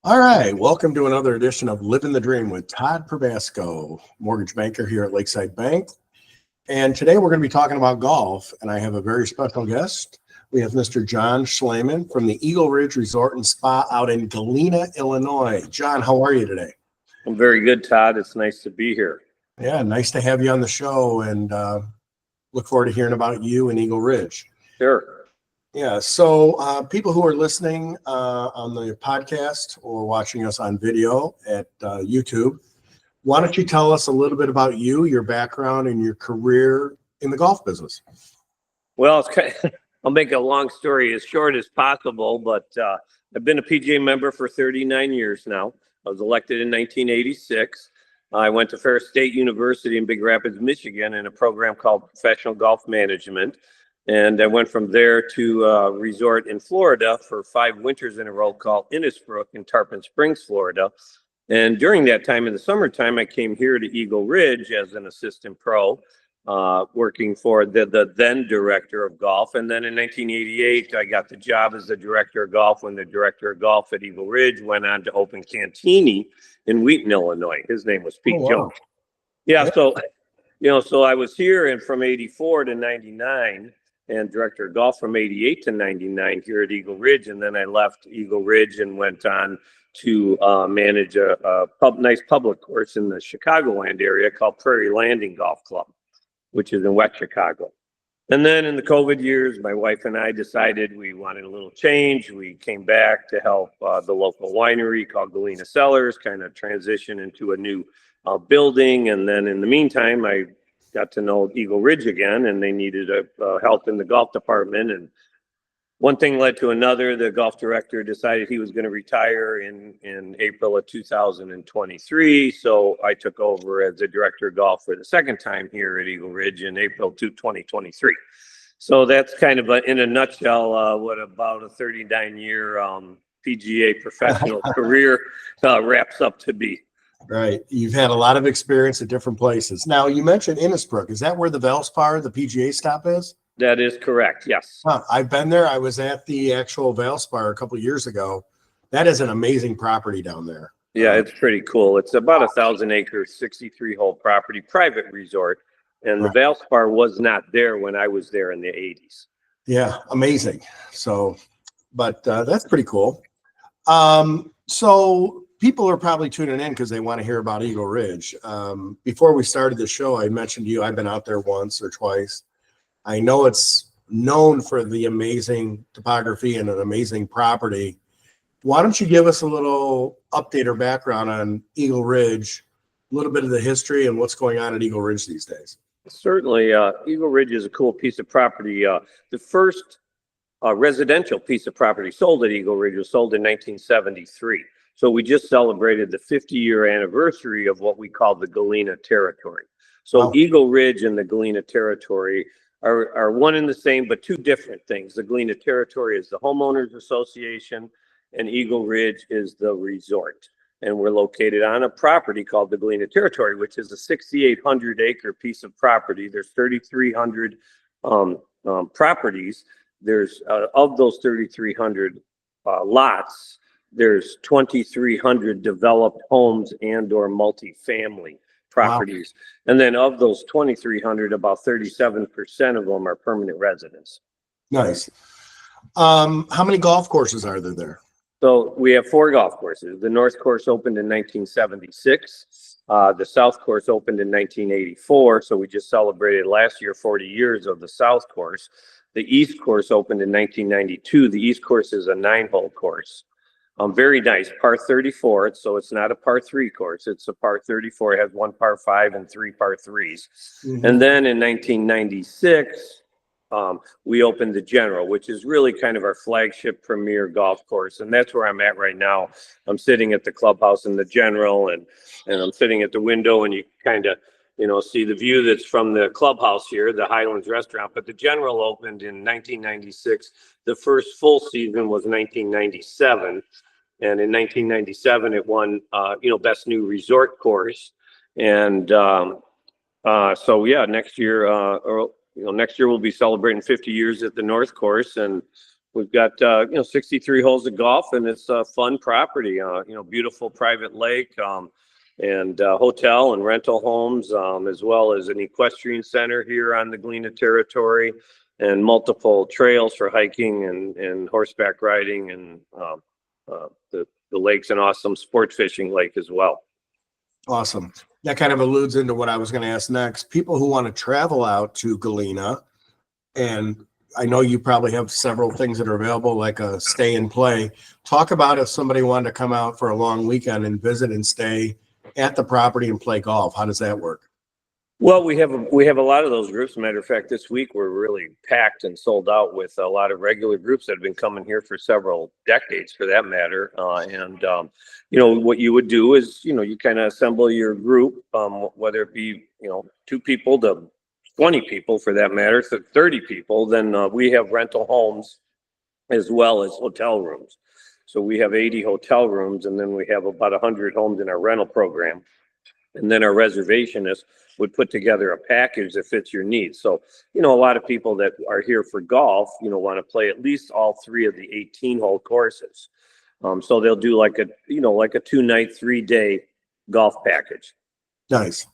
All right, welcome to another edition of Living the Dream with Todd Probasco, mortgage banker here at Lakeside Bank. And today we're going to be talking about golf, and I have a very special guest. We have Mr. John Schlaman from the Eagle Ridge Resort and Spa out in Galena, Illinois. John, how are you today? I'm very good, Todd. It's nice to be here. Yeah, nice to have you on the show, and look forward to hearing about you and Eagle Ridge. Sure. Yeah, so people who are listening on the podcast or watching us on video at YouTube, why don't you tell us a little bit about you, your background, and your career in the golf business? Well, I'll make a long story as short as possible, but I've been a PGA member for 39 years now. I was elected in 1986. I went to Ferris State University in Big Rapids, Michigan, in a program called Professional Golf Management. And I went from there to a resort in Florida for 5 winters in a row called Innisbrook in Tarpon Springs, Florida. And during that time, in the summertime, I came here to Eagle Ridge as an assistant pro, working for the then director of golf. And then in 1988, I got the job as the director of golf when the director of golf at Eagle Ridge went on to open Cantini in Wheaton, Illinois. His name was Pete Jones. Yeah, so I was here and from 84 to 99. And director of golf from 88 to 99 here at Eagle Ridge. And then I left Eagle Ridge and went on to manage a nice public course in the Chicagoland area called Prairie Landing Golf Club, which is in West Chicago. And then in the COVID years, my wife and I decided we wanted a little change. We came back to help the local winery called Galena Cellars kind of transition into a new building. And then in the meantime, I got to know Eagle Ridge again, and they needed help in the golf department. And one thing led to another. The golf director decided he was going to retire in April of 2023. So I took over as the director of golf for the second time here at Eagle Ridge in April 2023. So that's kind of in a nutshell what about a 39-year PGA professional career wraps up to be. Right. You've had a lot of experience at different places. Now, you mentioned Innisbrook. Is that where the Valspar, the PGA stop is? That is correct, yes. I've been there. I was at the actual Valspar a couple of years ago. That is an amazing property down there. Yeah, it's pretty cool. It's about 1,000-acre, 63-hole property, private resort. And the Valspar was not there when I was there in the 80s. Yeah, amazing. So, but that's pretty cool. So people are probably tuning in because they want to hear about Eagle Ridge. Before we started the show, I mentioned to you I've been out there once or twice. I know it's known for the amazing topography and an amazing property. Why don't you give us a little update or background on Eagle Ridge, a little bit of the history and what's going on at Eagle Ridge these days? Certainly. Eagle Ridge is a cool piece of property. The first residential piece of property sold at Eagle Ridge was sold in 1973. So we just celebrated the 50-year anniversary of what we call the Galena Territory. So Eagle Ridge and the Galena Territory are one and the same, but two different things. The Galena Territory is the homeowners association, and Eagle Ridge is the resort. And we're located on a property called the Galena Territory, which is a 6,800-acre piece of property. There's 3,300 properties. There's of those 3,300 lots, there's 2,300 developed homes and or multifamily properties. Wow. And then of those 2,300, about 37% of them are permanent residents. Nice. How many golf courses are there? So we have 4 golf courses. The North Course opened in 1976. The South Course opened in 1984. So we just celebrated last year 40 years of the South Course. The East Course opened in 1992. The East Course is a 9-hole course. Very nice, par 34. So it's not a par 3 course. It's a par 34. It has 1 par 5 and 3 par 3s. Mm-hmm. And then in 1996, we opened the General, which is really kind of our flagship premier golf course. And that's where I'm at right now. I'm sitting at the clubhouse in the General, and I'm sitting at the window, and you kind of, see the view that's from the clubhouse here, the Highlands restaurant. But the General opened in 1996. The first full season was 1997. And in 1997, it won, Best New Resort Course. And so, yeah, next year we'll be celebrating 50 years at the North Course. And We've got, 63 holes of golf, and it's a fun property, beautiful private lake, and hotel and rental homes, as well as an equestrian center here on the Galena territory, and multiple trails for hiking and horseback riding, and the lake's an awesome sport fishing lake as well. Awesome. That kind of alludes into what I was going to ask next. People who want to travel out to Galena, and I know you probably have several things that are available, like a stay and play. Talk about if somebody wanted to come out for a long weekend and visit and stay at the property and play golf. How does that work? Well, we have a lot of those groups. Matter of fact, this week we're really packed and sold out with a lot of regular groups that have been coming here for several decades, for that matter. What you would do is, you kind of assemble your group, whether it be 2 people to 20 people, for that matter, so 30 people. Then we have rental homes as well as hotel rooms. So we have 80 hotel rooms, and then we have about 100 homes in our rental program. And then our reservationists would put together a package that fits your needs. So, a lot of people that are here for golf, want to play at least all 3 of the 18-hole courses. So they'll do like a 2-night, 3-day golf package. Nice.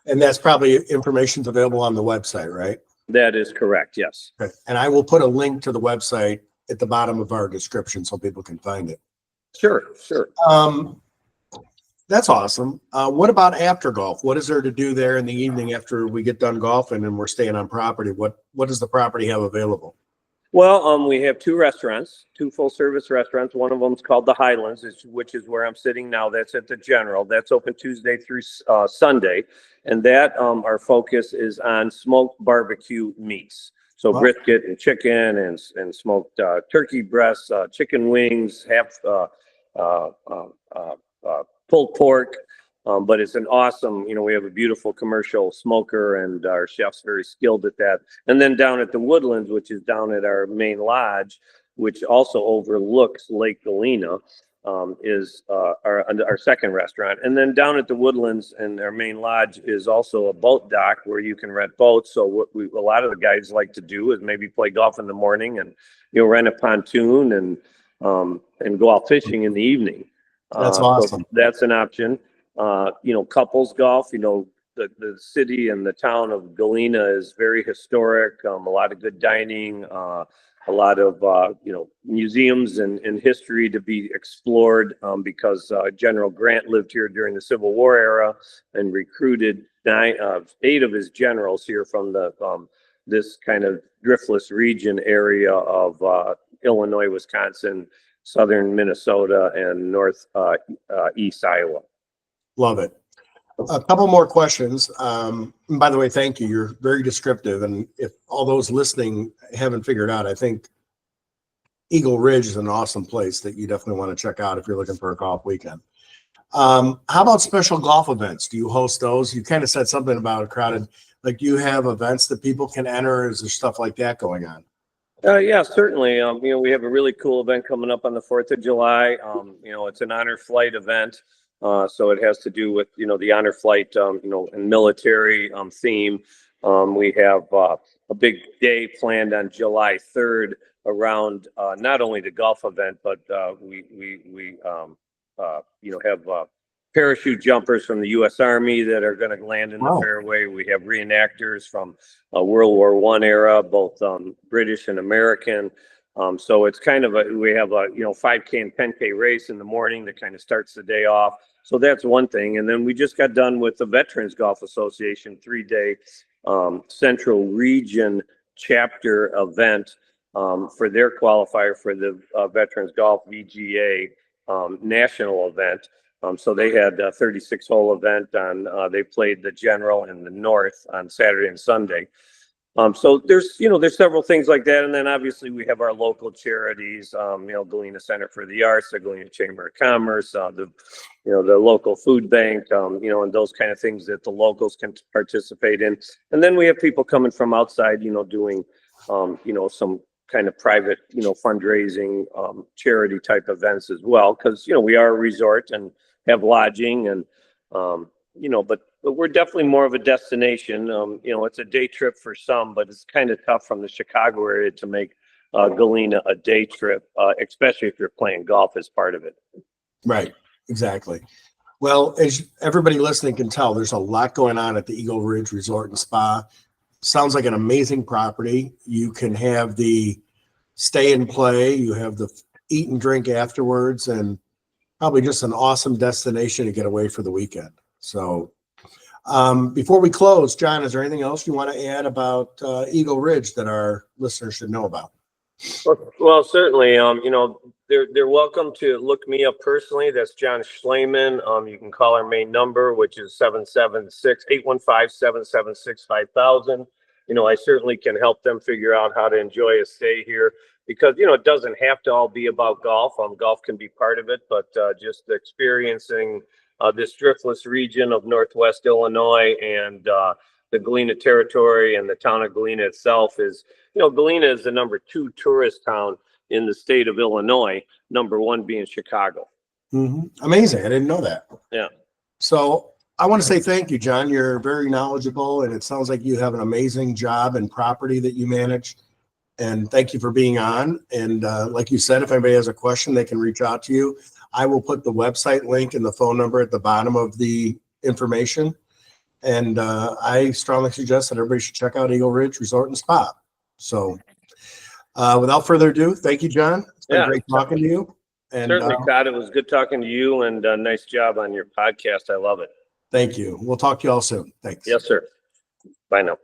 And that's probably information's available on the website, right? That is correct. Yes. Okay. And I will put a link to the website at the bottom of our description so people can find it. Sure. That's awesome. What about after golf? What is there to do there in the evening after we get done golfing and we're staying on property? What does the property have available? Well, we have 2 restaurants, 2 full-service restaurants. One of them is called the Highlands, which is where I'm sitting now. That's at the General. That's open Tuesday through Sunday, and that our focus is on smoked barbecue meats. So brisket and chicken and smoked turkey breasts, chicken wings, pulled pork. But it's an awesome, we have a beautiful commercial smoker, and our chef's very skilled at that. And then down at the Woodlands, which is down at our main lodge, which also overlooks Lake Galena, is our second restaurant. And then down at the Woodlands and our main lodge is also a boat dock where you can rent boats. So what a lot of the guys like to do is maybe play golf in the morning and rent a pontoon and go out fishing in the evening. That's awesome. So that's an option. Couples golf, the city and the town of Galena is very historic. A lot of good dining, a lot of, museums and history to be explored, because General Grant lived here during the Civil War era and recruited 8 of his generals here from this kind of driftless region area of Illinois, Wisconsin, southern Minnesota, and northeast Iowa. Love it. A couple more questions. And by the way, thank you. You're very descriptive. And if all those listening haven't figured out, I think Eagle Ridge is an awesome place that you definitely want to check out if you're looking for a golf weekend. How about special golf events? Do you host those? You kind of said something about a crowded, like, do you have events that people can enter? Is there stuff like that going on? Yeah, certainly. We have a really cool event coming up on the 4th of July. It's an honor flight event. So it has to do with, the honor flight, and military theme. We have a big day planned on July 3rd around not only the golf event, but we have parachute jumpers from the U.S. Army that are going to land in the fairway. We have reenactors from World War I era, both British and American. So it's kind of we have a 5K and 10K race in the morning that kind of starts the day off. So that's one thing. And then we just got done with the Veterans Golf Association 3-day Central Region chapter event for their qualifier for the Veterans Golf VGA national event. So they had a 36-hole event they played the General in the North on Saturday and Sunday. So there's several things like that. And then obviously we have our local charities, Galena Center for the Arts, the Galena Chamber of Commerce, the local food bank, and those kind of things that the locals can participate in. And then we have people coming from outside, doing, some kind of private, fundraising, charity type events as well. Cause, we are a resort and have lodging and, but we're definitely more of a destination. It's a day trip for some, but it's kind of tough from the Chicago area to make Galena a day trip, especially if you're playing golf as part of it. Right. Exactly. Well, as everybody listening can tell, there's a lot going on at the Eagle Ridge Resort and Spa. Sounds like an amazing property. You can have the stay and play, you have the eat and drink afterwards, and probably just an awesome destination to get away for the weekend. So before we close, John, is there anything else you want to add about Eagle Ridge that our listeners should know about? Well, certainly, they're welcome to look me up personally. That's John Schlaman. You can call our main number, which is 815-776-5000. I certainly can help them figure out how to enjoy a stay here because, it doesn't have to all be about golf. Golf can be part of it, but just experiencing this driftless region of Northwest Illinois and the Galena territory and the town of Galena itself is, Galena is the number 2 tourist town in the state of Illinois, number 1 being Chicago. Mm-hmm. Amazing. I didn't know that. Yeah. So I want to say thank you, John. You're very knowledgeable, and it sounds like you have an amazing job and property that you manage. And thank you for being on. And like you said, if anybody has a question, they can reach out to you. I will put the website link and the phone number at the bottom of the information. And I strongly suggest that everybody should check out Eagle Ridge Resort and Spa. So without further ado, thank you, John. It's been great talking to you. And certainly, Todd, it was good talking to you, and nice job on your podcast. I love it. Thank you. We'll talk to you all soon. Thanks. Yes, sir. Bye now.